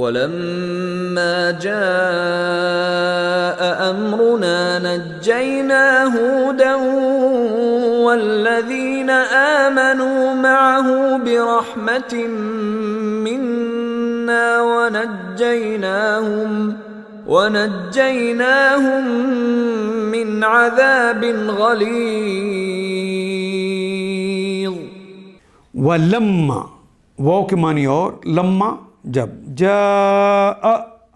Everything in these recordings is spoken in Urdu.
وَلَمَّا جَاءَ أَمْرُنَا نَجَّيْنَا هُودًا وَالَّذِينَ آمَنُوا مَعَهُ بِرَحْمَةٍ مِنَّا وَنَجَّيْنَاهُمْ مِنْ عَذَابٍ غَلِيظٍ۔ وَلَمَّا واو کے معنی اور، لما جب، جاء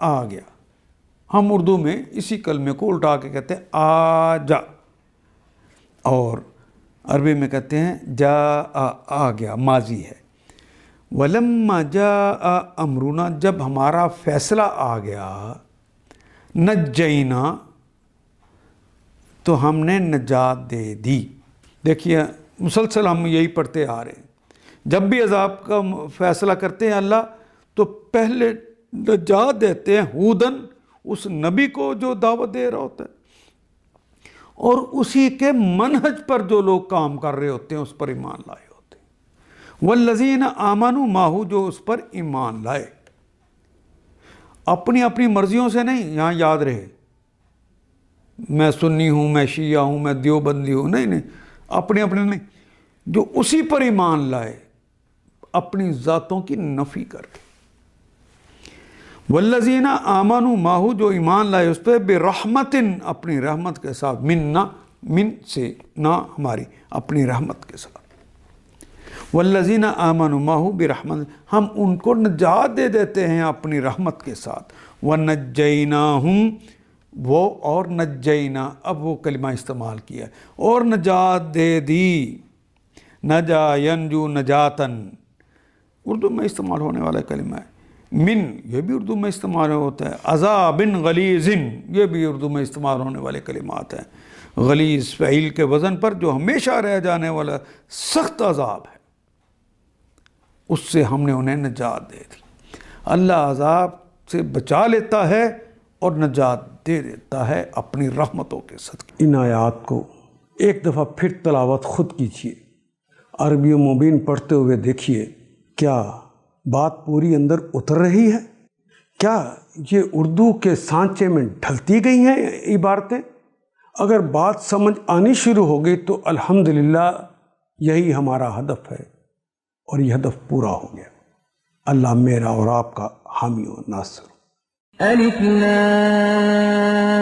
آ گیا۔ ہم اردو میں اسی کلمے کو الٹا کے کہتے ہیں آجا، اور عربی میں کہتے ہیں جاء آ گیا، ماضی ہے۔ وَلَمَّا جَاءَ أَمْرُنَا جب ہمارا فیصلہ آ گیا، نجینا تو ہم نے نجات دے دی۔ دیکھیے مسلسل ہم یہی پڑھتے آ رہے ہیں، جب بھی عذاب کا فیصلہ کرتے ہیں اللہ تو پہلے نجات دیتے ہیں ہودن، اس نبی کو جو دعوت دے رہا ہوتا ہے، اور اسی کے منہج پر جو لوگ کام کر رہے ہوتے ہیں اس پر ایمان لائے ہوتے ہیں۔ والذین آمنوا معہ جو اس پر ایمان لائے، اپنی اپنی مرضیوں سے نہیں، یہاں یاد رہے میں سنی ہوں، میں شیعہ ہوں، میں دیوبندی ہوں، نہیں، اپنے نہیں، جو اسی پر ایمان لائے اپنی ذاتوں کی نفی کر کے۔ والذین آمنوا معہ جو ایمان لائے اس پہ، برحمت اپنی رحمت کے ساتھ، من سے نہ ہماری، اپنی رحمت کے ساتھ۔ والذین آمنوا معہ برحمت ہم ان کو نجات دے دیتے ہیں اپنی رحمت کے ساتھ۔ ونجیناہم وہ اور نجینا، اب وہ کلمہ استعمال کیا ہے، اور نجات دے دی، نجا ینجو نجاتن اردو میں استعمال ہونے والا کلمہ ہے۔ من یہ بھی اردو میں استعمال ہوتا ہے، عذاب غلیظ یہ بھی اردو میں استعمال ہونے والے کلمات ہیں۔ غلیظ فعیل کے وزن پر جو ہمیشہ رہ جانے والا سخت عذاب ہے، اس سے ہم نے انہیں نجات دے دی۔ اللہ عذاب سے بچا لیتا ہے اور نجات دے دیتا ہے اپنی رحمتوں کے صدقے۔ ان آیات کو ایک دفعہ پھر تلاوت خود کیجیے، عربی و مبین پڑھتے ہوئے دیکھیے کیا بات پوری اندر اتر رہی ہے؟ کیا یہ اردو کے سانچے میں ڈھلتی گئی ہیں عبارتیں؟ اگر بات سمجھ آنی شروع ہو گئی تو الحمدللہ یہی ہمارا ہدف ہے، اور یہ ہدف پورا ہو گیا۔ اللہ میرا اور آپ کا حامی و ناصر۔ الف لام